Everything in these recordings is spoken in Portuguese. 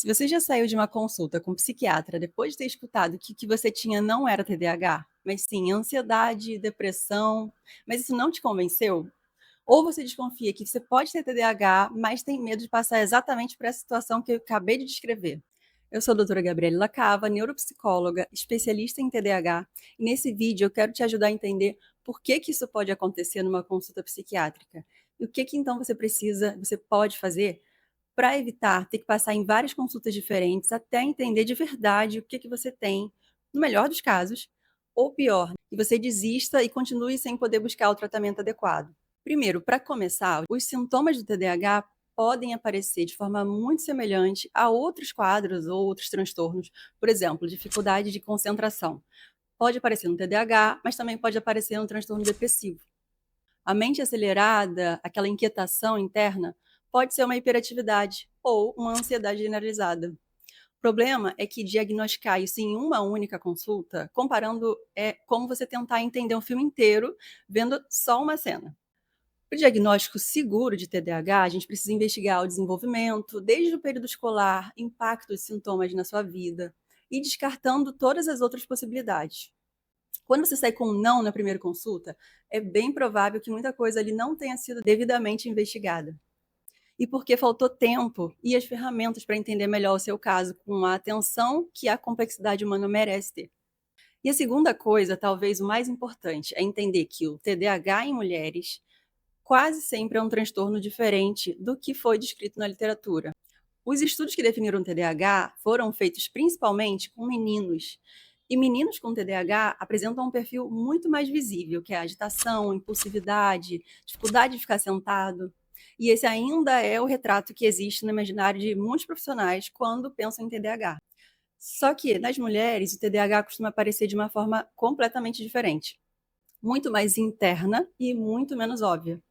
Se você já saiu de uma consulta com um psiquiatra depois de ter escutado que o que você tinha não era TDAH, mas sim ansiedade, depressão, mas isso não te convenceu? Ou você desconfia que você pode ter TDAH, mas tem medo de passar exatamente por essa situação que eu acabei de descrever? Eu sou a doutora Gabriela Lacava, neuropsicóloga, especialista em TDAH, e nesse vídeo eu quero te ajudar a entender por que isso pode acontecer numa consulta psiquiátrica e o que então você pode fazer para evitar ter que passar em várias consultas diferentes até entender de verdade o que você tem, no melhor dos casos, ou pior, que você desista e continue sem poder buscar o tratamento adequado. Primeiro, para começar, os sintomas do TDAH podem aparecer de forma muito semelhante a outros quadros ou outros transtornos, por exemplo, dificuldade de concentração. Pode aparecer no TDAH, mas também pode aparecer no transtorno depressivo. A mente acelerada, aquela inquietação interna, pode ser uma hiperatividade ou uma ansiedade generalizada. O problema é que diagnosticar isso em uma única consulta, comparando, é como você tentar entender um filme inteiro vendo só uma cena. Para o diagnóstico seguro de TDAH, a gente precisa investigar o desenvolvimento, desde o período escolar, impacto dos sintomas na sua vida, e descartando todas as outras possibilidades. Quando você sai com um não na primeira consulta, é bem provável que muita coisa ali não tenha sido devidamente investigada. E porque faltou tempo e as ferramentas para entender melhor o seu caso com a atenção que a complexidade humana merece ter. E a segunda coisa, talvez o mais importante, é entender que o TDAH em mulheres quase sempre é um transtorno diferente do que foi descrito na literatura. Os estudos que definiram o TDAH foram feitos principalmente com meninos. E meninos com TDAH apresentam um perfil muito mais visível, que é a agitação, impulsividade, dificuldade de ficar sentado. E esse ainda é o retrato que existe no imaginário de muitos profissionais quando pensam em TDAH. Só que nas mulheres, o TDAH costuma aparecer de uma forma completamente diferente, muito mais interna e muito menos óbvia.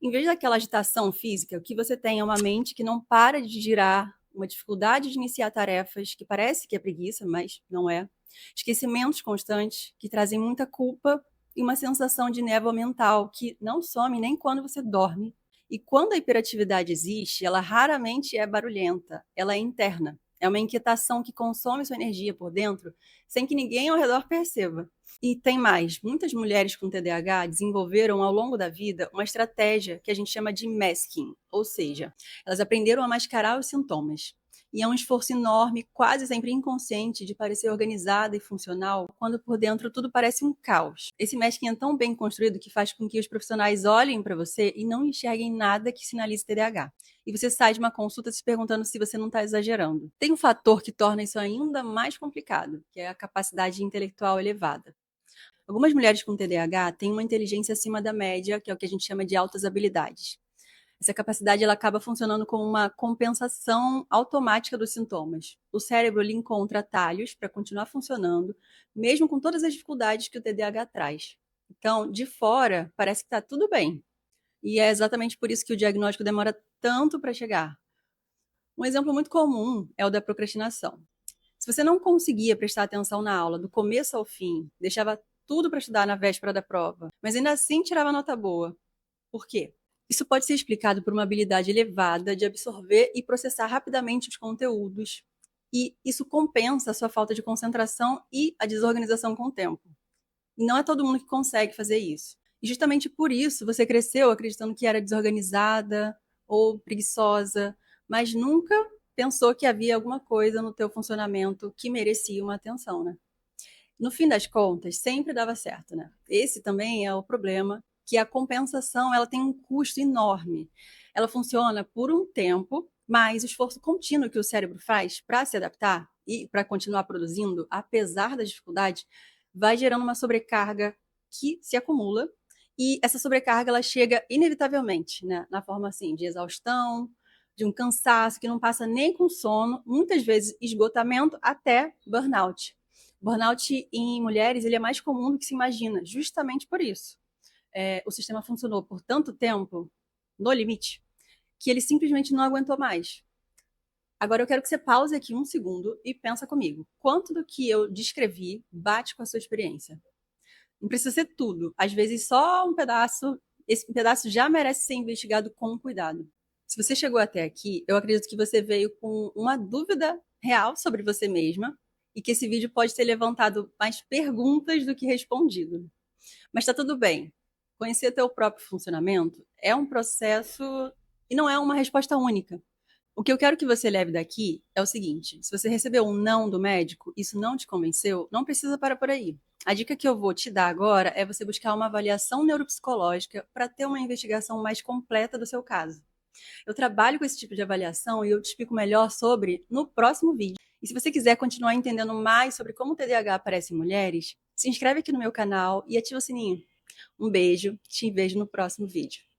Em vez daquela agitação física, o que você tem é uma mente que não para de girar, uma dificuldade de iniciar tarefas que parece que é preguiça, mas não é. Esquecimentos constantes que trazem muita culpa e uma sensação de névoa mental que não some nem quando você dorme. E quando a hiperatividade existe, ela raramente é barulhenta, ela é interna. É uma inquietação que consome sua energia por dentro sem que ninguém ao redor perceba. E tem mais, muitas mulheres com TDAH desenvolveram ao longo da vida uma estratégia que a gente chama de masking, ou seja, elas aprenderam a mascarar os sintomas. E é um esforço enorme, quase sempre inconsciente, de parecer organizada e funcional, quando por dentro tudo parece um caos. Esse masking é tão bem construído que faz com que os profissionais olhem para você e não enxerguem nada que sinalize TDAH. E você sai de uma consulta se perguntando se você não está exagerando. Tem um fator que torna isso ainda mais complicado, que é a capacidade intelectual elevada. Algumas mulheres com TDAH têm uma inteligência acima da média, que é o que a gente chama de altas habilidades. Essa capacidade ela acaba funcionando como uma compensação automática dos sintomas. O cérebro ele encontra atalhos para continuar funcionando, mesmo com todas as dificuldades que o TDAH traz. Então, de fora, parece que está tudo bem. E é exatamente por isso que o diagnóstico demora tanto para chegar. Um exemplo muito comum é o da procrastinação. Se você não conseguia prestar atenção na aula do começo ao fim, deixava tudo para estudar na véspera da prova, mas ainda assim tirava nota boa. Por quê? Isso pode ser explicado por uma habilidade elevada de absorver e processar rapidamente os conteúdos. E isso compensa a sua falta de concentração e a desorganização com o tempo. E não é todo mundo que consegue fazer isso. E justamente por isso você cresceu acreditando que era desorganizada ou preguiçosa, mas nunca pensou que havia alguma coisa no teu funcionamento que merecia uma atenção, né? No fim das contas, sempre dava certo, né? Esse também é o problema, que a compensação ela tem um custo enorme. Ela funciona por um tempo, mas o esforço contínuo que o cérebro faz para se adaptar e para continuar produzindo, apesar das dificuldades, vai gerando uma sobrecarga que se acumula e essa sobrecarga ela chega inevitavelmente, né? Na forma assim de exaustão, de um cansaço que não passa nem com sono, muitas vezes esgotamento até burnout. Burnout em mulheres ele é mais comum do que se imagina, justamente por isso. O sistema funcionou por tanto tempo, no limite, que ele simplesmente não aguentou mais. Agora eu quero que você pause aqui um segundo e pensa comigo. Quanto do que eu descrevi bate com a sua experiência? Não precisa ser tudo. Às vezes só um pedaço. Esse pedaço já merece ser investigado com cuidado. Se você chegou até aqui, eu acredito que você veio com uma dúvida real sobre você mesma e que esse vídeo pode ter levantado mais perguntas do que respondido. Mas tá tudo bem. Conhecer teu próprio funcionamento é um processo e não é uma resposta única. O que eu quero que você leve daqui é o seguinte: se você recebeu um não do médico, isso não te convenceu, não precisa parar por aí. A dica que eu vou te dar agora é você buscar uma avaliação neuropsicológica para ter uma investigação mais completa do seu caso. Eu trabalho com esse tipo de avaliação e eu te explico melhor sobre no próximo vídeo. E se você quiser continuar entendendo mais sobre como o TDAH aparece em mulheres, se inscreve aqui no meu canal e ativa o sininho. Um beijo, te vejo no próximo vídeo.